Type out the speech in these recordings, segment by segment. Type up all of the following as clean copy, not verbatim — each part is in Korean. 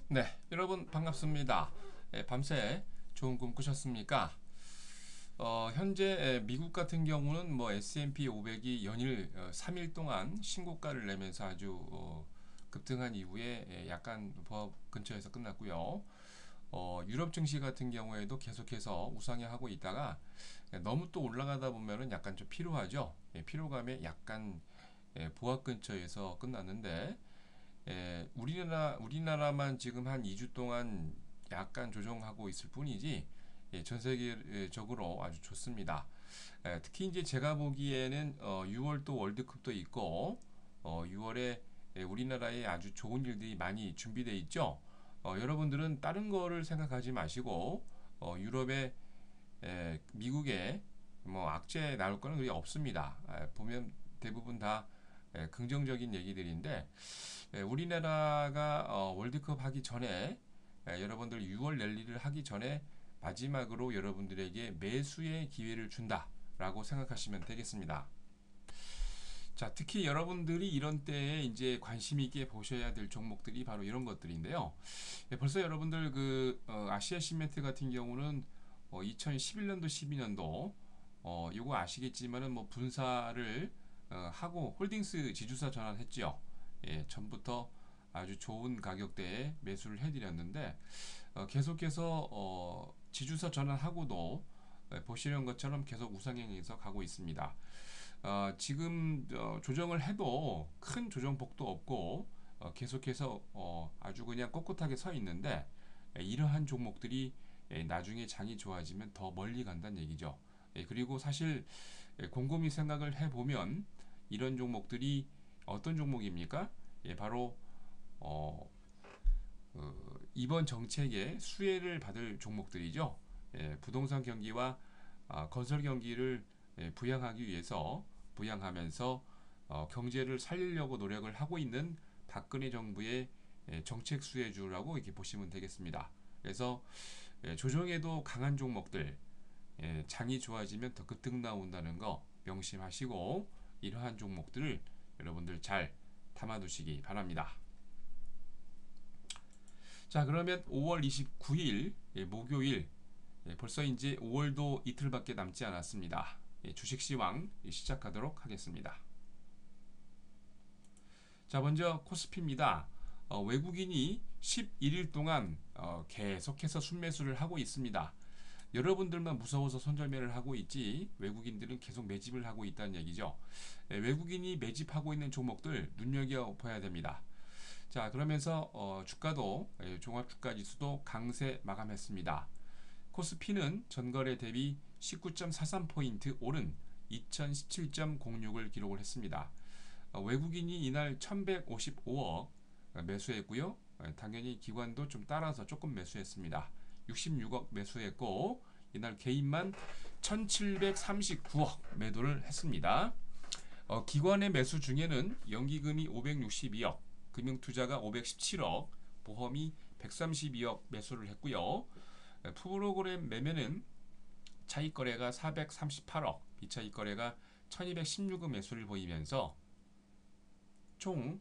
네, 여러분 반갑습니다. 밤새 좋은 꿈 꾸셨습니까? 현재 미국 같은 경우는 뭐 S&P 500이 연일 3일 동안 신고가를 내면서 아주 급등한 이후에 약간 법 근처에서 끝났고요. 유럽 증시 같은 경우에도 계속해서 우상향하고 있다가 너무 또 올라가다 보면은 약간 좀 피로하죠. 피로감에 약간 보합 근처에서 끝났는데 우리나라만 지금 한 2주 동안 약간 조정하고 있을 뿐이지 전 세계적으로 아주 좋습니다. 특히 이제 제가 보기에는 6월 또 월드컵도 있고 6월에 우리나라에 아주 좋은 일들이 많이 준비되어 있죠. 여러분들은 다른 거를 생각하지 마시고 유럽에 미국에 뭐 악재 나올 거는 그게 없습니다. 보면 대부분 다 긍정적인 얘기들인데 우리나라가 월드컵 하기 전에 여러분들 6월 랠리를 하기 전에 마지막으로 여러분들에게 매수의 기회를 준다라고 생각하시면 되겠습니다. 자, 특히 여러분들이 이런 때에 이제 관심 있게 보셔야 될 종목들이 바로 이런 것들인데요. 벌써 여러분들 아시아 시멘트 같은 경우는 2011년도, 12년도 요거 아시겠지만은 뭐 분사를 하고 홀딩스 지주사 전환했죠. 전부터 아주 좋은 가격대에 매수를 해드렸는데 계속해서 지주사 전환하고도 보시는 것처럼 계속 우상향해서 가고 있습니다. 지금 조정을 해도 큰 조정폭도 없고 계속해서 아주 그냥 꼿꼿하게 서 있는데 이러한 종목들이 나중에 장이 좋아지면 더 멀리 간다는 얘기죠. 그리고 사실 곰곰이 생각을 해보면 이런 종목들이 어떤 종목입니까? 바로 어, 이번 정책의 수혜를 받을 종목들이죠. 부동산 경기와 건설 경기를 부양하기 위해서 부양하면서 경제를 살리려고 노력을 하고 있는 박근혜 정부의 정책 수혜주라고 이렇게 보시면 되겠습니다. 그래서 조정에도 강한 종목들, 장이 좋아지면 더 급등 나온다는 거 명심하시고 이러한 종목들을 여러분들 잘 담아두시기 바랍니다. 자, 그러면 5월 29일 목요일 벌써 이제 5월도 이틀밖에 남지 않았습니다. 주식 시황 시작하도록 하겠습니다. 자, 먼저 코스피입니다. 외국인이 11일 동안 계속해서 순매수를 하고 있습니다. 여러분들만 무서워서 손절매를 하고 있지 외국인들은 계속 매집을 하고 있다는 얘기죠. 외국인이 매집하고 있는 종목들 눈여겨봐야 됩니다. 자, 그러면서 주가도 종합주가지수도 강세 마감했습니다. 코스피는 전거래 대비 19.43포인트 오른 2017.06을 기록을 했습니다. 외국인이 이날 1155억 매수했고요. 당연히 기관도 좀 따라서 조금 매수했습니다. 66억 매수했고 이날 개인만 1739억 매도를 했습니다. 기관의 매수 중에는 연기금이 562억, 금융투자가 517억, 보험이 132억 매수를 했고요. 프로그램 매매는 차익거래가 438억, 비차익거래가 1216억 매수를 보이면서 총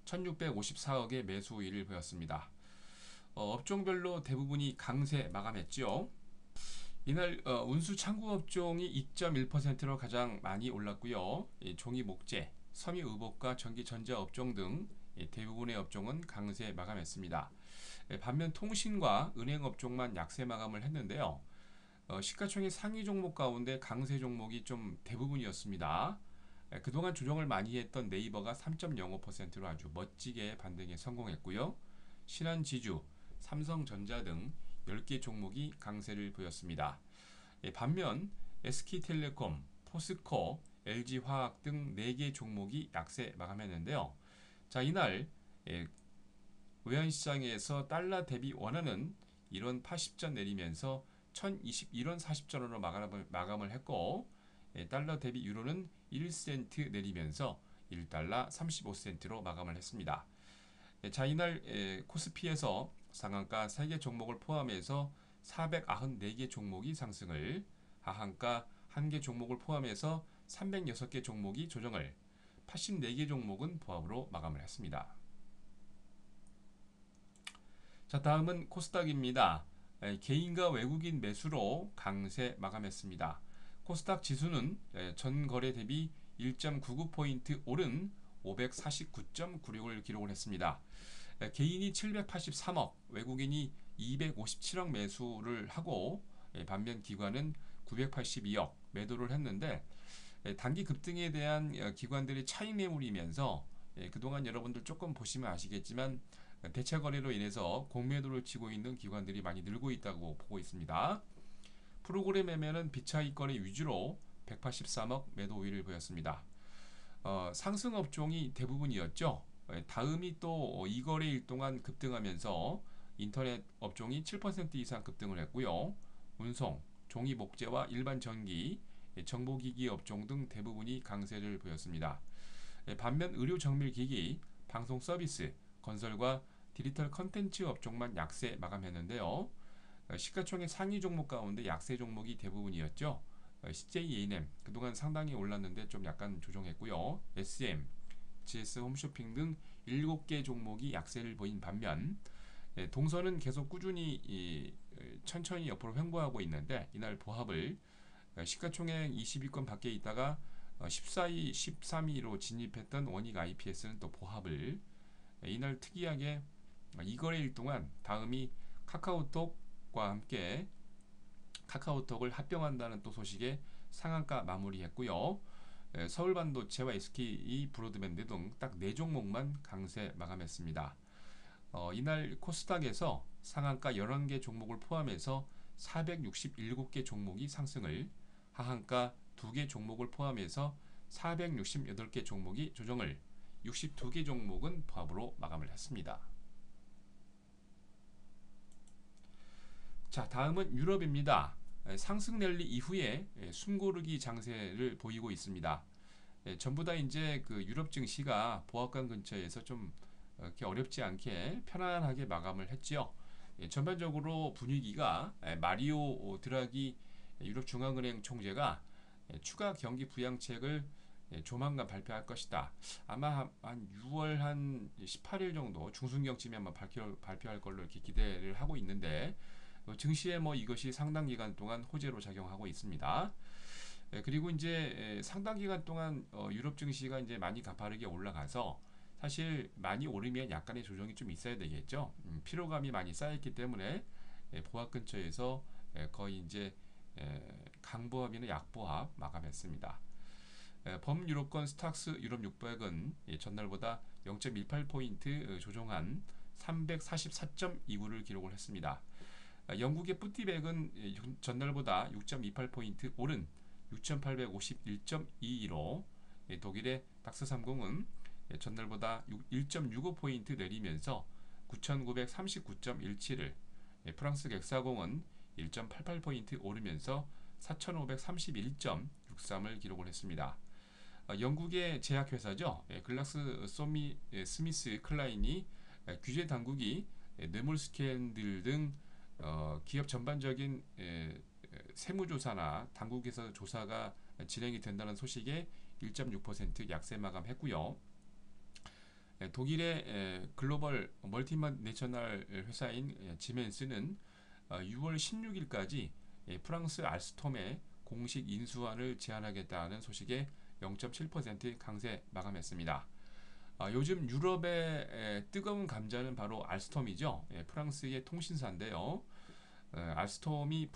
1654억의 매수 우위를 보였습니다. 업종별로 대부분이 강세 마감했죠. 이날 운수 창구 업종이 2.1%로 가장 많이 올랐고요. 종이 목재, 섬유 의복과 전기 전자 업종 등 대부분의 업종은 강세 마감했습니다. 반면 통신과 은행 업종만 약세 마감을 했는데요. 시가총액 상위 종목 가운데 강세 종목이 좀 대부분이었습니다. 그동안 조정을 많이 했던 네이버가 3.05%로 아주 멋지게 반등에 성공했고요. 신한지주, 삼성전자 등 10개 종목이 강세를 보였습니다. 반면 SK텔레콤, 포스코, LG화학 등 4개 종목이 약세 마감했는데요. 자, 이날 외환시장에서 달러 대비 원화는 1원 80전 내리면서 1021원 40전으로 마감을 했고 달러 대비 유로는 1센트 내리면서 1달러 35센트로 마감을 했습니다. 자, 이날 코스피에서 상한가 3개 종목을 포함해서 494개 종목이 상승을, 하한가 1개 종목을 포함해서 306개 종목이 조정을, 84개 종목은 보합으로 마감을 했습니다. 자, 다음은 코스닥입니다. 개인과 외국인 매수로 강세 마감했습니다. 코스닥 지수는 전 거래 대비 1.99포인트 오른 549.96을 기록을 했습니다. 개인이 783억, 외국인이 257억 매수를 하고 반면 기관은 982억 매도를 했는데 단기 급등에 대한 기관들이 차익 매물이면서 그동안 여러분들 조금 보시면 아시겠지만 대체 거래로 인해서 공매도를 치고 있는 기관들이 많이 늘고 있다고 보고 있습니다. 프로그램 매매는 비차익 거래 위주로 183억 매도 우위를 보였습니다. 상승 업종이 대부분이었죠. 다음이 또 이 거래일 동안 급등하면서 인터넷 업종이 7% 이상 급등을 했고요. 운송, 종이 목재와 일반 전기, 정보기기 업종 등 대부분이 강세를 보였습니다. 반면 의료 정밀 기기, 방송 서비스, 건설과 디지털 컨텐츠 업종만 약세 마감했는데요. 시가총액 상위 종목 가운데 약세 종목이 대부분이었죠. CJ E&M 그동안 상당히 올랐는데 좀 약간 조정했고요. SM, GS 홈쇼핑 등 7개 종목이 약세를 보인 반면 동선은 계속 꾸준히 천천히 옆으로 횡보하고 있는데 이날 보합을 시가총액 20위권 밖에 있다가 14위, 13위로 진입했던 원익 IPS는 또 보합을 이날 특이하게 이 거래일 동안 다음이 카카오톡과 함께 카카오톡을 합병한다는 또 소식에 상한가 마무리했고요. 서울반도체와 SK 브로드밴드 등 딱 4종목만 강세 마감했습니다. 이날 코스닥에서 상한가 11개 종목을 포함해서 467개 종목이 상승을, 하한가 2개 종목을 포함해서 468개 종목이 조정을, 62개 종목은 보합으로 마감을 했습니다. 자, 다음은 유럽입니다. 상승 랠리 이후에 숨고르기 장세를 보이고 있습니다. 전부 다 이제 그 유럽 증시가 보합관 근처에서 좀 이렇게 어렵지 않게 편안하게 마감을 했지요. 전반적으로 분위기가 마리오 드라기 유럽 중앙은행 총재가 추가 경기 부양책을 조만간 발표할 것이다. 아마 한 6월 한 18일 정도 중순경쯤에 아마 발표할 걸로 이렇게 기대를 하고 있는데 증시에 뭐 이것이 상당 기간 동안 호재로 작용하고 있습니다. 그리고 이제 상당 기간 동안 유럽 증시가 이제 많이 가파르게 올라가서 사실 많이 오르면 약간의 조정이 좀 있어야 되겠죠. 피로감이 많이 쌓였기 때문에 보합 근처에서 거의 이제 강보합이나 약보합 마감했습니다. 범유럽권 스탁스 유럽 600은 전날보다 0.18포인트 조정한 344.29를 기록을 했습니다. 영국의 뿌띠백은 전날보다 6.28포인트 오른 6,851.22로 독일의 닥스30은 전날보다 1.65포인트 내리면서 9,939.17을, 프랑스 객사공은 1.88포인트 오르면서 4,531.63을 기록을 했습니다. 영국의 제약회사죠. 글락스 스미스 클라인이 규제 당국이 뇌물 스캔들 등 기업 전반적인 세무조사나 당국에서 조사가 진행이 된다는 소식에 1.6% 약세 마감했고요. 독일의 글로벌 멀티내셔널 회사인 지멘스는 6월 16일까지 프랑스 알스톰의 공식 인수환을 제한하겠다는 소식에 0.7% 강세 마감했습니다. 요즘 유럽의 뜨거운 감자는 바로 알스톰이죠. 프랑스의 통신사인데요. 알스톰이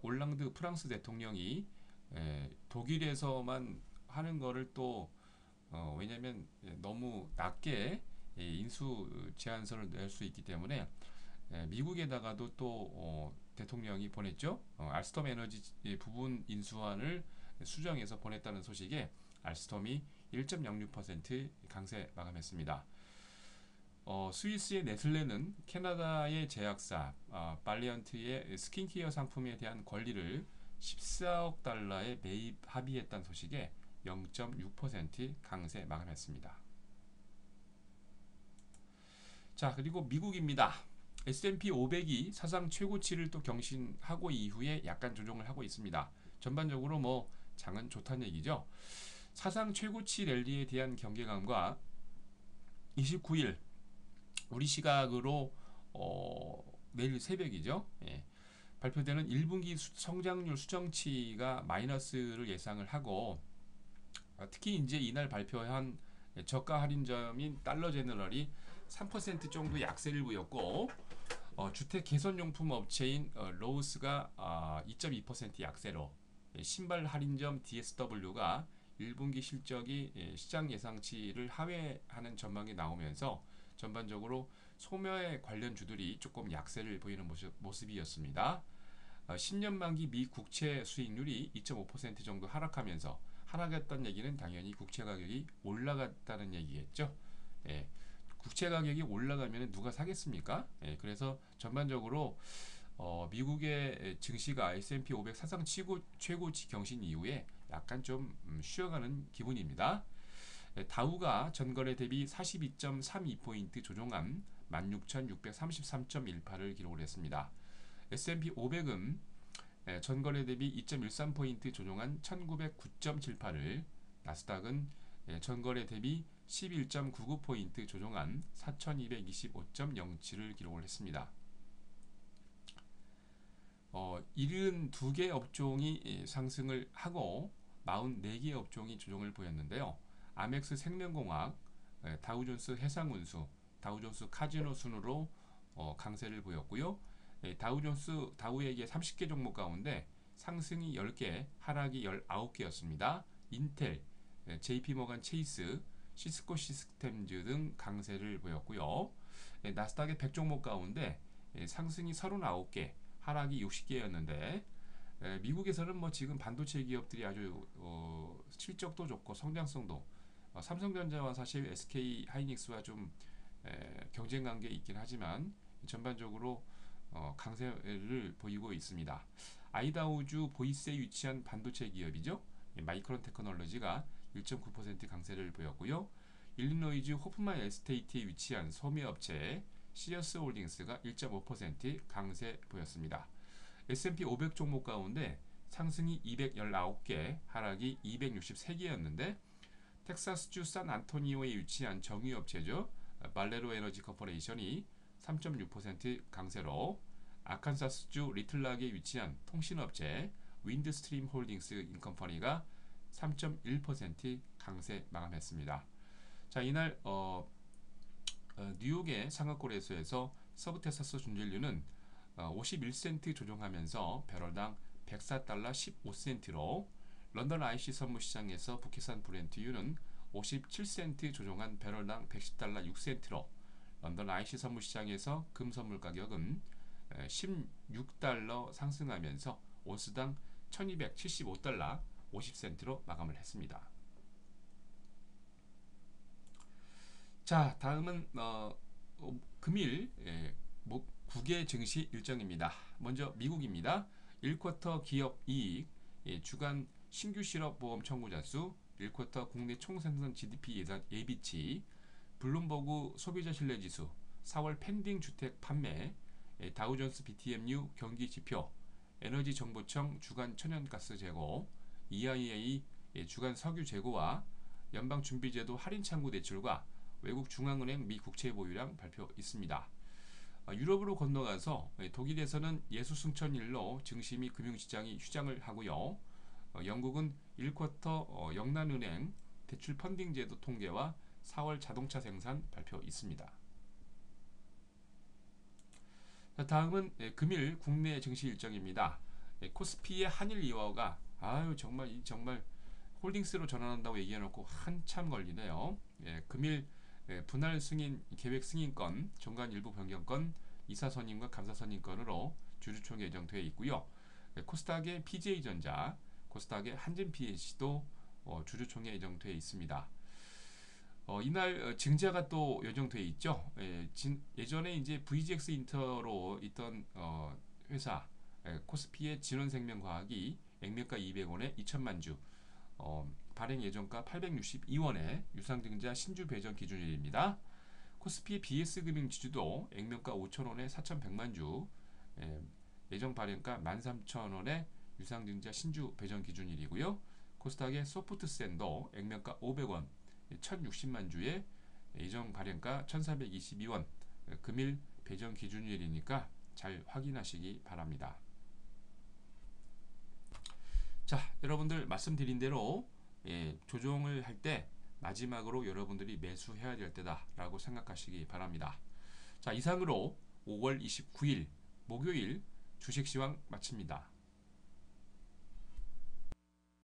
올랑드 프랑스 대통령이 독일에서만 하는 거를 또 왜냐면 너무 낮게 인수 제안서를 낼 수 있기 때문에 미국에다가도 또 대통령이 보냈죠. 알스톰 에너지 부분 인수안을 수정해서 보냈다는 소식에 알스톰이 1.06% 강세 마감했습니다. 스위스의 네슬레는 캐나다의 제약사 발리언트의 스킨케어 상품에 대한 권리를 14억 달러에 매입 합의했다는 소식에 0.6% 강세 마감했습니다. 자, 그리고 미국입니다. S&P 500이 사상 최고치를 또 경신하고 이후에 약간 조정을 하고 있습니다. 전반적으로 뭐 장은 좋다는 얘기죠. 사상 최고치 랠리에 대한 경계감과 29일 우리 시각으로 내일 새벽이죠. 예. 발표되는 1분기 성장률 수정치가 마이너스를 예상을 하고 특히 이제 이날 발표한 저가 할인점인 달러 제너럴이 3% 정도 약세를 보였고 주택 개선용품 업체인 로우스가 2.2% 약세로 신발 할인점 DSW가 1분기 실적이 시장 예상치를 하회하는 전망이 나오면서 전반적으로 소매 관련 주들이 조금 약세를 보이는 모습이었습니다. 10년 만기 미 국채 수익률이 2.5% 정도 하락하면서 하락했던 얘기는 당연히 국채 가격이 올라갔다는 얘기겠죠. 예, 국채 가격이 올라가면 누가 사겠습니까? 예, 그래서 전반적으로 미국의 증시가 S&P 500 사상 최고치 경신 이후에 약간 좀 쉬어가는 기분입니다. 예, 다우가 전거래 대비 42.32포인트 조정한 16,633.18을 기록을 했습니다. S&P 500은 전거래 대비 2.13포인트 조정한 1909.78을, 나스닥은 전거래 대비 11.99포인트 조정한 4225.07을 기록을 했습니다. 72개 업종이 상승을 하고 44개 업종이 조정을 보였는데요. 아멕스 생명공학, 다우존스 해상운수, 다우존스 카지노 순으로 강세를 보였고요. 다우에게 30개 종목 가운데 상승이 10개, 하락이 19개였습니다. 인텔, JP모간 체이스, 시스코 시스템즈 등 강세를 보였고요. 나스닥의 100종목 가운데 상승이 39개, 하락이 60개였는데 미국에서는 뭐 지금 반도체 기업들이 아주 실적도 좋고 성장성도 삼성전자와 사실 SK 하이닉스와 좀 경쟁 관계에 있긴 하지만 전반적으로 강세를 보이고 있습니다. 아이다호주 보이스에 위치한 반도체 기업이죠. 마이크론 테크놀로지가 1.9% 강세를 보였고요. 일리노이주 호프만 에스테이트에 위치한 소매업체 시어스 홀딩스가 1.5% 강세 보였습니다. S&P 500 종목 가운데 상승이 219개, 하락이 263개였는데 텍사스주 산 안토니오에 위치한 정유업체죠. 발레로 에너지 코퍼레이션이 3.6% 강세로, 아칸사스주 리틀락에 위치한 통신업체 윈드스트림 홀딩스 인컴퍼니가 3.1% 강세 마감했습니다. 자, 이날 뉴욕의 상하거래소에서 서브텍사스 준전류는 51센트 조정하면서 배럴당 104달러 15센트로, 런던 IC 선물시장에서 북해산 브렌트유는 57센트 조정한 배럴당 110달러 6센트로, 런던 IC 선물시장에서 금 선물 가격은 16달러 상승하면서 온스당 1275달러 50센트로 마감을 했습니다. 자, 다음은 금일 9개 증시 일정입니다. 먼저 미국입니다. 1쿼터 기업 이익, 주간 신규 실업 보험 청구자 수, 1쿼터 국내 총생산 GDP 예비치, 블룸버그 소비자 신뢰지수, 4월 펜딩 주택 판매, 다우존스 BTMU 경기 지표, 에너지정보청 주간 천연가스 재고, EIA 주간 석유 재고와 연방준비제도 할인 창구 대출과 외국 중앙은행 미 국채 보유량 발표 있습니다. 유럽으로 건너가서 독일에서는 예수승천일로 증시 및 금융시장이 휴장을 하고요. 영국은 1쿼터 영란은행 대출 펀딩 제도 통계와 4월 자동차 생산 발표 있습니다. 다음은 금일 국내 증시 일정입니다. 코스피의 한일이화가 정말 홀딩스로 전환한다고 얘기해놓고 한참 걸리네요. 금일 분할 승인 계획 승인권, 정관 일부 변경권, 이사 선임과 감사 선임권으로 주주총 예정되어 있고요. 코스닥의 PJ전자, 코스닥의 한진 PH도 주주총회 예정되어 있습니다. 이날 증자가 또 예정되어 있죠. 예전에 이제 VGX 인터로 있던 회사 코스피의 진원생명과학이 액면가 200원에 2천만 주, 발행 예정가 862원에 유상증자 신주 배정 기준일입니다. 코스피의 BS금융지주도 액면가 5천원에 4,100만 주, 예정 발행가 13,000원에 유상증자 신주 배정 기준일이고요. 코스닥의 소프트센도 액면가 500원, 1,060만 주에 예정 발행가 1,422원, 금일 배정 기준일이니까 잘 확인하시기 바랍니다. 자, 여러분들 말씀드린 대로 조정을 할 때 마지막으로 여러분들이 매수해야 될 때다라고 생각하시기 바랍니다. 자, 이상으로 5월 29일 목요일 주식시황 마칩니다.